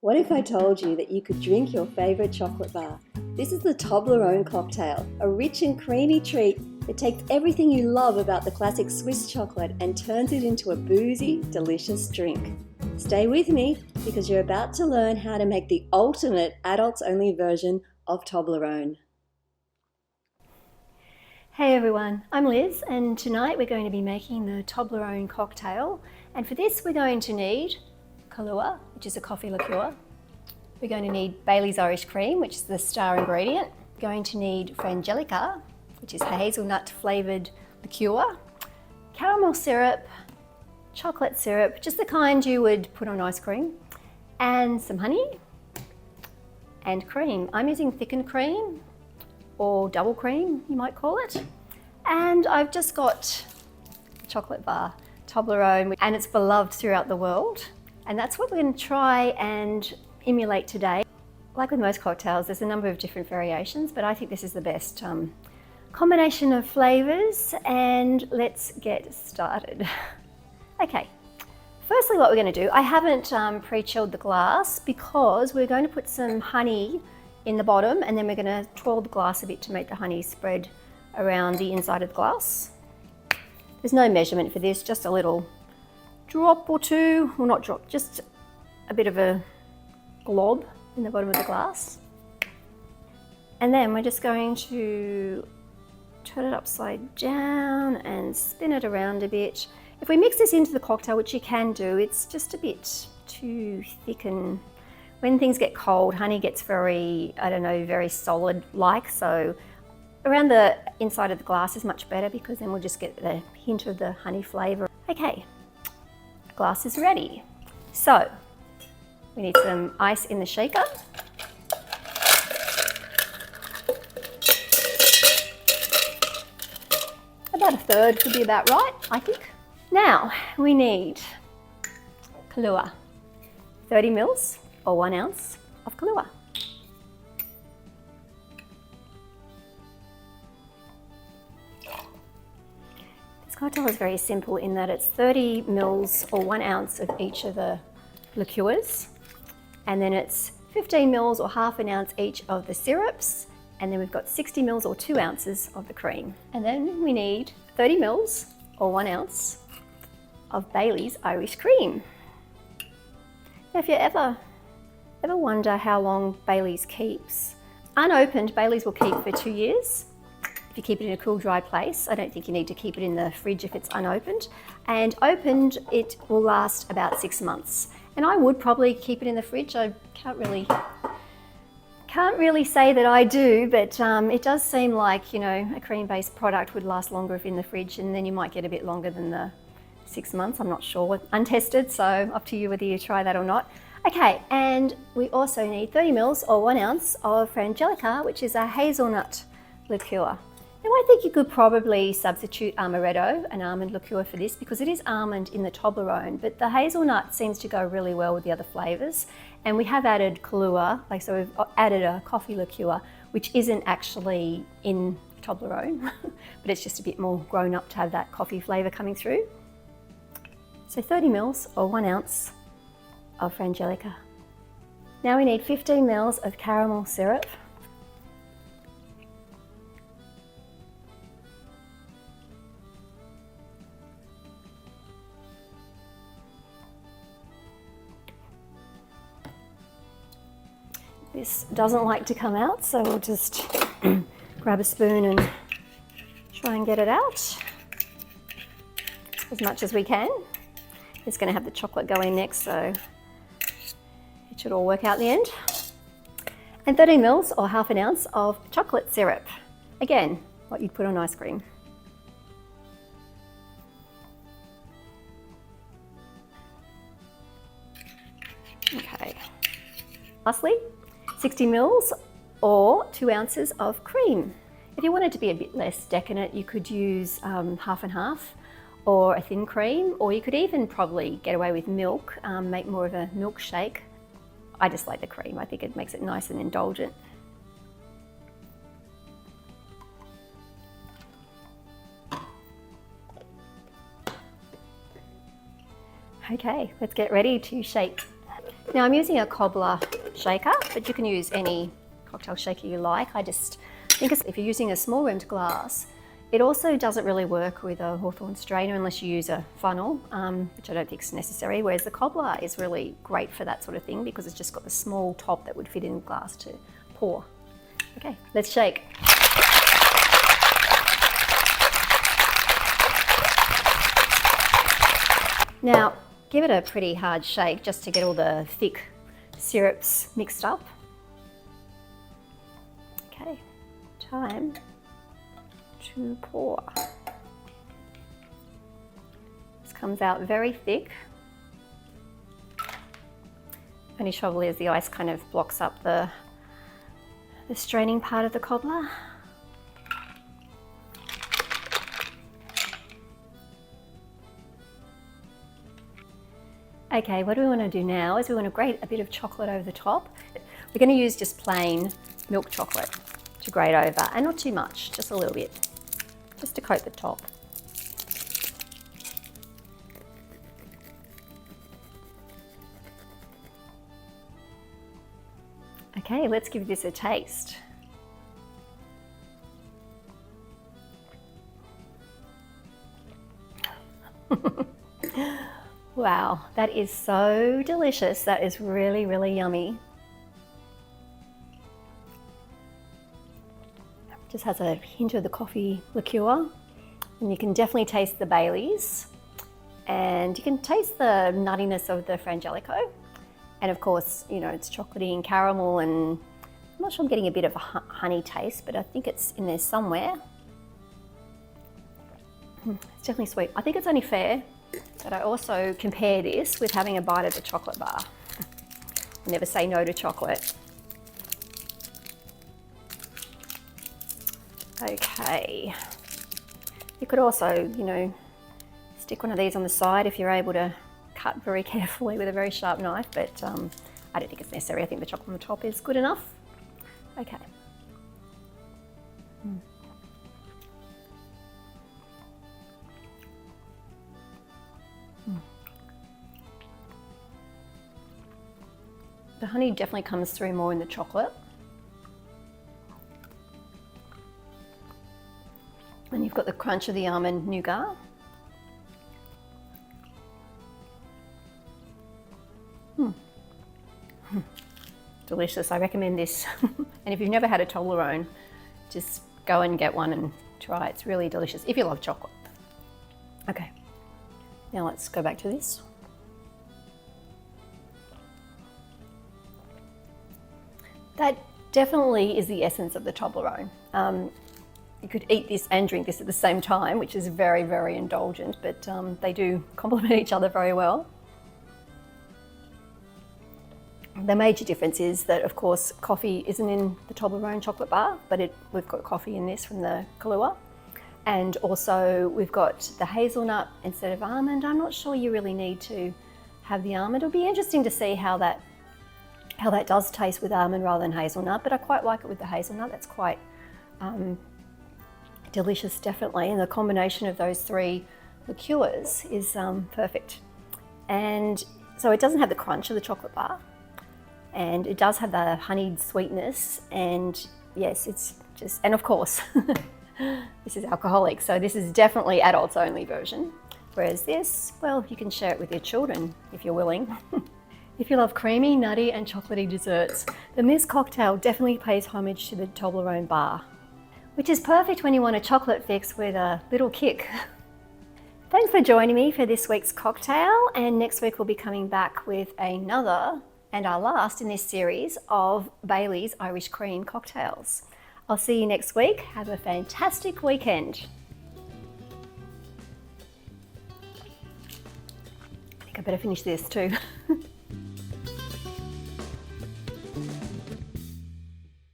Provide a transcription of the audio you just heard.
What if I told you that you could drink your favourite chocolate bar? This is the Toblerone Cocktail, a rich and creamy treat that takes everything you love about the classic Swiss chocolate and turns it into a boozy, delicious drink. Stay with me because you're about to learn how to make the ultimate adults-only version of Toblerone. Hey everyone, I'm Liz and tonight we're going to be making the Toblerone Cocktail, and for this we're going to need Kahlua, which is a coffee liqueur. We're going to need Bailey's Irish Cream, which is the star ingredient. We're going to need Frangelico, which is a hazelnut flavoured liqueur, caramel syrup, chocolate syrup, just the kind you would put on ice cream, and some honey and cream. I'm using thickened cream, or double cream, you might call it. And I've just got a chocolate bar, Toblerone, and it's beloved throughout the world. And that's what we're going to try and emulate today. Like with most cocktails, there's a number of different variations, but I think this is the best combination of flavors, and let's get started. Okay, firstly what we're going to do, I haven't pre-chilled the glass because we're going to put some honey in the bottom, and then we're going to twirl the glass a bit to make the honey spread around the inside of the glass. There's no measurement for this, just a little drop or two, well not drop, just a bit of a glob in the bottom of the glass. And then we're just going to turn it upside down and spin it around a bit. If we mix this into the cocktail, which you can do, it's just a bit too thick, and when things get cold, honey gets very, very solid-like, so around the inside of the glass is much better because then we'll just get the hint of the honey flavour. Okay, the glass is ready. So, we need some ice in the shaker. About a third would be about right, I think. Now, we need Kahlua, 30 mils. Or 1 ounce of Kahlua. This cocktail is very simple in that it's 30 mils or 1 ounce of each of the liqueurs, and then it's 15 mils or half an ounce each of the syrups, and then we've got 60 mils or 2 ounces of the cream. And then we need 30 mils or 1 ounce of Bailey's Irish Cream. Now, if you ever wonder how long Bailey's keeps, unopened Bailey's will keep for 2 years if you keep it in a cool, dry place. I don't think you need to keep it in the fridge if it's unopened, and opened it will last about 6 months. And I would probably keep it in the fridge. I can't really say that I do, but it does seem like, you know, a cream-based product would last longer if in the fridge, and then you might get a bit longer than the 6 months. I'm not sure, untested, so up to you whether you try that or not. Okay, and we also need 30 mils or 1 ounce of Frangelico, which is a hazelnut liqueur. Now I think you could probably substitute amaretto, an almond liqueur, for this because it is almond in the Toblerone, but the hazelnut seems to go really well with the other flavors. And we have added Kahlua, so we've added a coffee liqueur, which isn't actually in Toblerone, but it's just a bit more grown up to have that coffee flavor coming through. So 30 mils or 1 ounce of Frangelico. Now we need 15 mils of caramel syrup. This doesn't like to come out, so we'll just grab a spoon and try and get it out as much as we can. It's going to have the chocolate go in next, so it should all work out in the end. And 30 mils or half an ounce of chocolate syrup. Again, what you'd put on ice cream. Okay. Lastly, 60 mils or 2 ounces of cream. If you wanted to be a bit less decadent, you could use half and half, or a thin cream, or you could even probably get away with milk, make more of a milkshake. I just like the cream. I think it makes it nice and indulgent. Okay, let's get ready to shake. Now I'm using a cobbler shaker, but you can use any cocktail shaker you like. I just think if you're using a small rimmed glass, it also doesn't really work with a Hawthorn strainer unless you use a funnel, which I don't think is necessary, whereas the cobbler is really great for that sort of thing because it's just got the small top that would fit in the glass to pour. Okay, let's shake. Now, give it a pretty hard shake just to get all the thick syrups mixed up. Okay, time to pour. This comes out very thick. Only trouble is the ice kind of blocks up the straining part of the cobbler. Okay, what we want to do now is we want to grate a bit of chocolate over the top. We're going to use just plain milk chocolate to grate over, and not too much, just a little bit, just to coat the top. Okay, let's give this a taste. Wow, that is so delicious. That is really, really yummy. Just has a hint of the coffee liqueur, and you can definitely taste the Baileys, and you can taste the nuttiness of the Frangelico. And of course, you know, it's chocolatey and caramel, and I'm not sure, I'm getting a bit of a honey taste, but I think it's in there somewhere. It's definitely sweet. I think it's only fair that I also compare this with having a bite of the chocolate bar. I never say no to chocolate. Okay. You could also, you know, stick one of these on the side if you're able to cut very carefully with a very sharp knife, but I don't think it's necessary. I think the chocolate on the top is good enough. Okay. The honey definitely comes through more in the chocolate. And you've got the crunch of the almond nougat. Delicious, I recommend this. And if you've never had a Toblerone, just go and get one and try it. It's really delicious, if you love chocolate. Okay, now let's go back to this. That definitely is the essence of the Toblerone. You could eat this and drink this at the same time, which is very, very indulgent, but they do complement each other very well. The major difference is that, of course, coffee isn't in the Toblerone chocolate bar, but we've got coffee in this from the Kahlua. And also we've got the hazelnut instead of almond. I'm not sure you really need to have the almond. It'll be interesting to see how that does taste with almond rather than hazelnut, but I quite like it with the hazelnut. That's quite delicious, definitely. And the combination of those three liqueurs is perfect. And so it doesn't have the crunch of the chocolate bar, and it does have the honeyed sweetness, and yes, it's just, and of course, this is alcoholic, so this is definitely adults only version. Whereas this, well, you can share it with your children if you're willing. If you love creamy, nutty and chocolatey desserts, then this cocktail definitely pays homage to the Toblerone bar, which is perfect when you want a chocolate fix with a little kick. Thanks for joining me for this week's cocktail, and next week we'll be coming back with another and our last in this series of Bailey's Irish Cream cocktails. I'll see you next week. Have a fantastic weekend. I think I better finish this too.